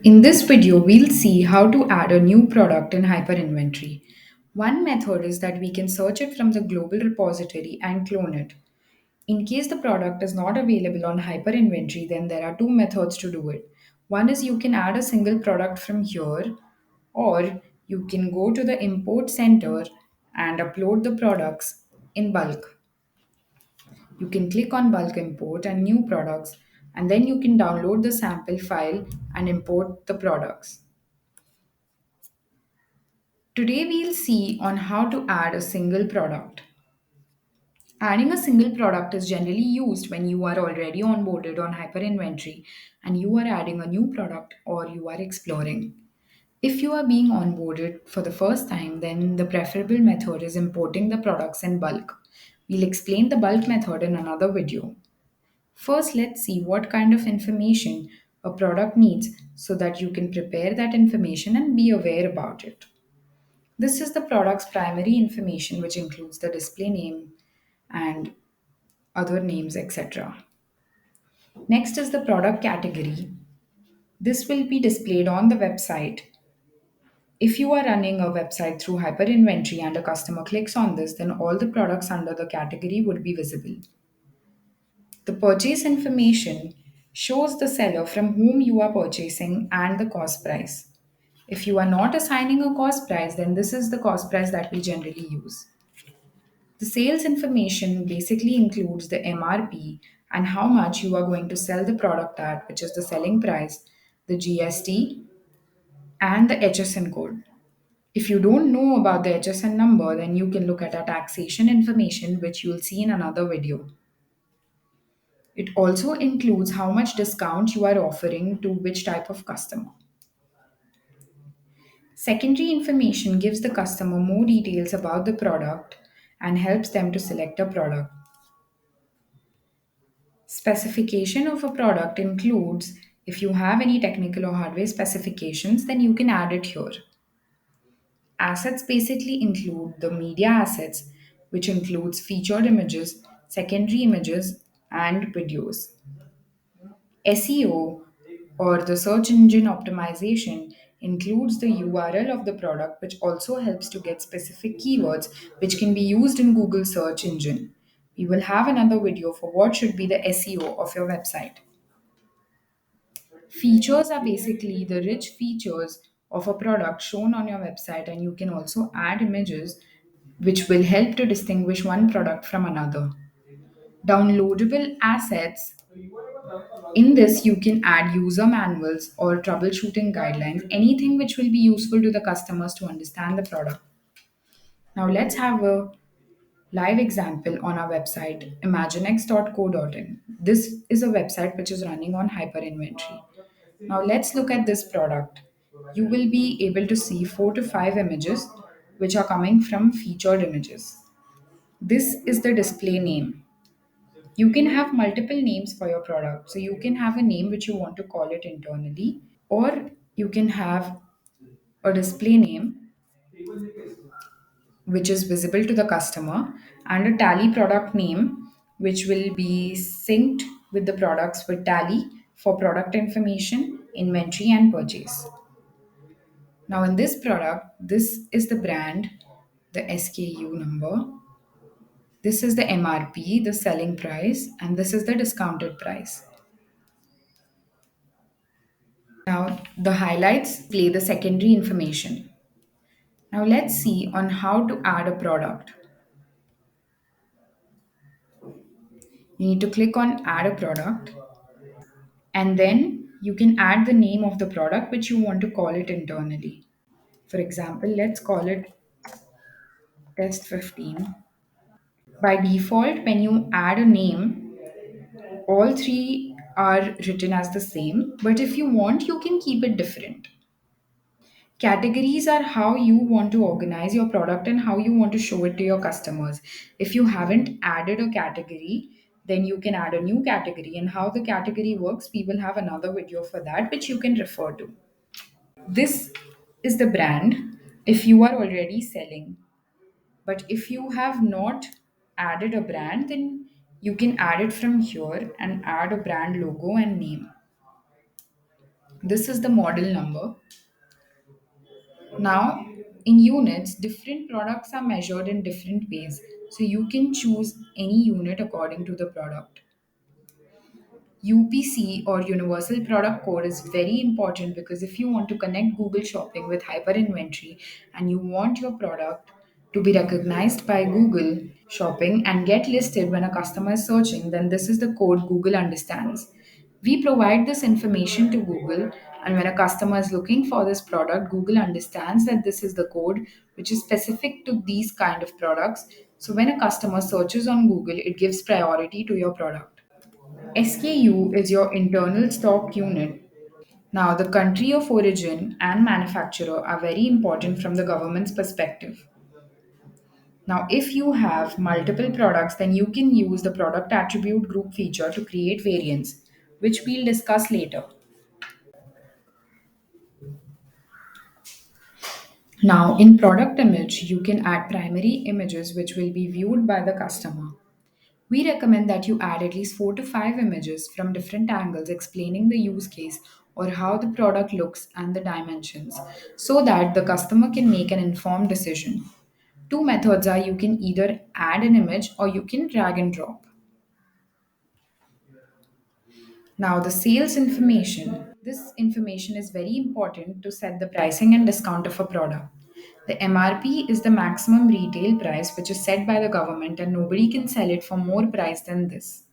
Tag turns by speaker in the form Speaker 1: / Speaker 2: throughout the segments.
Speaker 1: In this video, we'll see how to add a new product in Hyperinventory. One method is that we can search it from the global repository and clone it. In case the product is not available on Hyperinventory, then there are two methods to do it. One is you can add a single product from here, or you can go to the import center and upload the products in bulk. You can click on bulk import and new products, and then you can download the sample file and import the products. Today we'll see on how to add a single product. Adding a single product is generally used when you are already onboarded on Hyperinventory and you are adding a new product or you are exploring. If you are being onboarded for the first time, then the preferable method is importing the products in bulk. We'll explain the bulk method in another video. First, let's see what kind of information a product needs so that you can prepare that information and be aware about it. This is the product's primary information, which includes the display name and other names, etc. Next is the product category. This will be displayed on the website. If you are running a website through Hyperinventory and a customer clicks on this, then all the products under the category would be visible. The purchase information shows the seller from whom you are purchasing and the cost price. If you are not assigning a cost price, then this is the cost price that we generally use. The sales information basically includes the MRP and how much you are going to sell the product at, which is the selling price, the GST, and the HSN code. If you don't know about the HSN number, then you can look at our taxation information, which you'll see in another video. It also includes how much discount you are offering to which type of customer. Secondary information gives the customer more details about the product and helps them to select a product. Specification of a product includes if you have any technical or hardware specifications, then you can add it here. Assets basically include the media assets, which includes featured images, secondary images, and videos. SEO or the search engine optimization includes the URL of the product, which also helps to get specific keywords which can be used in Google search engine. We will have another video for what should be the SEO of your website. Features are basically the rich features of a product shown on your website, and you can also add images which will help to distinguish one product from another. Downloadable assets. In this, you can add user manuals or troubleshooting guidelines, anything which will be useful to the customers to understand the product. Now, let's have a live example on our website, imaginex.co.in. This is a website which is running on Hyperinventory. Now, let's look at this product. You will be able to see 4 to 5 images which are coming from featured images. This is the display name. You can have multiple names for your product. So you can have a name which you want to call it internally, or you can have a display name which is visible to the customer and a tally product name which will be synced with the products with tally for product information, inventory, and purchase. Now, in this product, this is the brand, the SKU number, this is the MRP, the selling price, and this is the discounted price. Now, the highlights play the secondary information. Now, let's see on how to add a product. You need to click on add a product, and then you can add the name of the product which you want to call it internally. For example, let's call it test 15. By default, when you add a name, all three are written as the same, but if you want, you can keep it different. Categories are how you want to organize your product and how you want to show it to your customers. If you haven't added a category, then you can add a new category. And how the category works, we will have another video for that, which you can refer to. This is the brand if you are already selling. But if you have not added a brand, then you can add it from here and add a brand logo and name. This is the model number. Now, in units, different products are measured in different ways. So you can choose any unit according to the product. UPC or Universal Product Code is very important because if you want to connect Google Shopping with Hyperinventory and you want your product to be recognized by Google Shopping and get listed when a customer is searching, then this is the code Google understands. We provide this information to Google, and when a customer is looking for this product, Google understands that this is the code which is specific to these kind of products. So when a customer searches on Google, it gives priority to your product. SKU is your internal stock unit. Now, the country of origin and manufacturer are very important from the government's perspective. Now, if you have multiple products, then you can use the product attribute group feature to create variants, which we'll discuss later. Now, in product image, you can add primary images which will be viewed by the customer. We recommend that you add at least 4 to 5 images from different angles explaining the use case or how the product looks and the dimensions so that the customer can make an informed decision. Two methods are you can either add an image or you can drag and drop. Now, the sales information. This information is very important to set the pricing and discount of a product. The MRP is the maximum retail price which is set by the government and nobody can sell it for more price than this.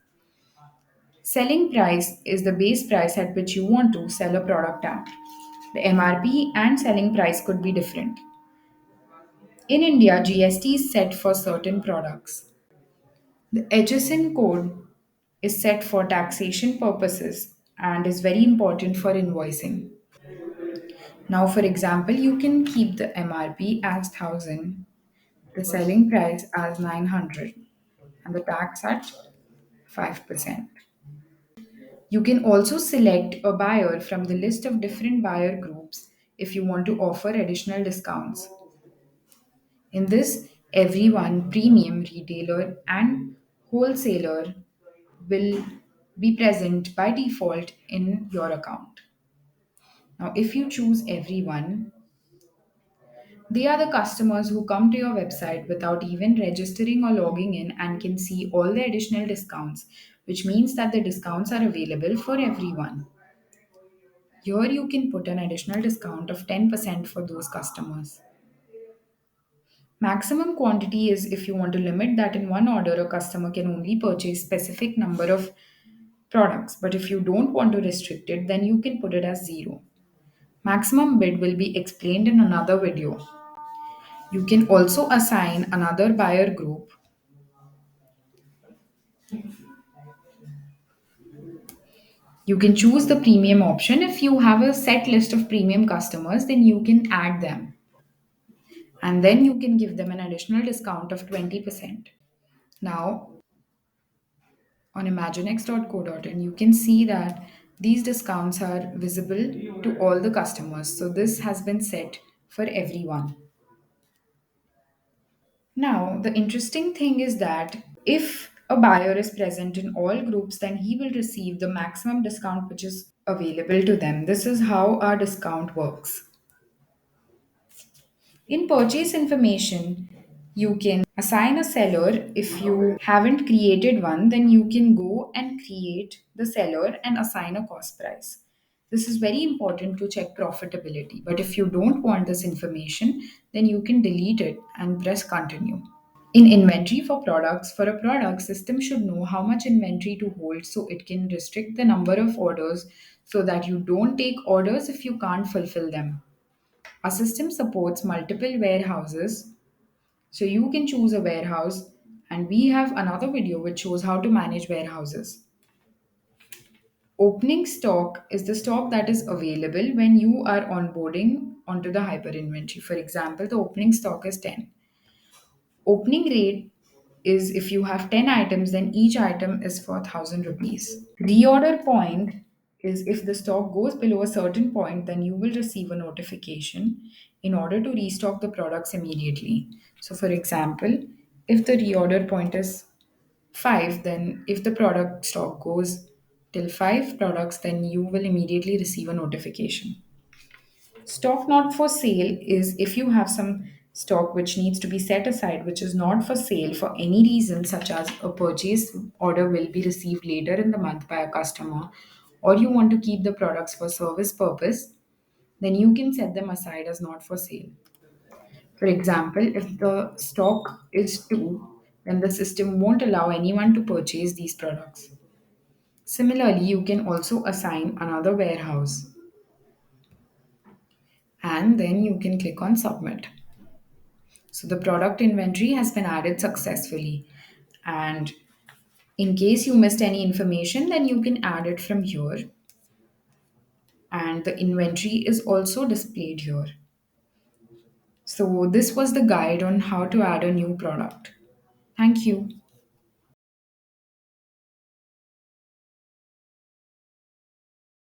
Speaker 1: Selling price is the base price at which you want to sell a product at. The MRP and selling price could be different. In India, GST is set for certain products. The HSN code is set for taxation purposes and is very important for invoicing. Now, for example, you can keep the MRP as 1000, the selling price as 900, and the tax at 5%. You can also select a buyer from the list of different buyer groups if you want to offer additional discounts. In this, everyone, premium, retailer, and wholesaler, will be present by default in your account. Now, if you choose everyone, they are the customers who come to your website without even registering or logging in and can see all the additional discounts, which means that the discounts are available for everyone. Here you can put an additional discount of 10% for those customers. Maximum quantity is if you want to limit that in one order a customer can only purchase specific number of products, but if you don't want to restrict it then you can put it as 0. Maximum bid will be explained in another video. You can also assign another buyer group. You can choose the premium option. If you have a set list of premium customers, then you can add them. And then you can give them an additional discount of 20%. Now, on imaginex.co.in, you can see that these discounts are visible to all the customers. So, this has been set for everyone. Now, the interesting thing is that if a buyer is present in all groups, then he will receive the maximum discount which is available to them. This is how our discount works. In purchase information, you can assign a seller. If you haven't created one, then you can go and create the seller and assign a cost price. This is very important to check profitability. But if you don't want this information, then you can delete it and press continue. In inventory for products, for a product, system should know how much inventory to hold so it can restrict the number of orders so that you don't take orders if you can't fulfill them. Our system supports multiple warehouses, so you can choose a warehouse, and we have another video which shows how to manage warehouses. Opening stock is the stock that is available when you are onboarding onto the hyperinventory. For example, the opening stock is 10. Opening rate is if you have 10 items, then each item is for 1000 rupees. Reorder point is if the stock goes below a certain point, then you will receive a notification in order to restock the products immediately. So, for example, if the reorder point is 5, then if the product stock goes till 5 products, then you will immediately receive a notification. Stock not for sale is if you have some stock which needs to be set aside, which is not for sale for any reason, such as a purchase order will be received later in the month by a customer, or you want to keep the products for service purpose, then you can set them aside as not for sale. For example, if the stock is 2, then the system won't allow anyone to purchase these products. Similarly, you can also assign another warehouse and then you can click on submit. So the product inventory has been added successfully. And in case you missed any information, then you can add it from here. And the inventory is also displayed here. So this was the guide on how to add a new product. Thank you.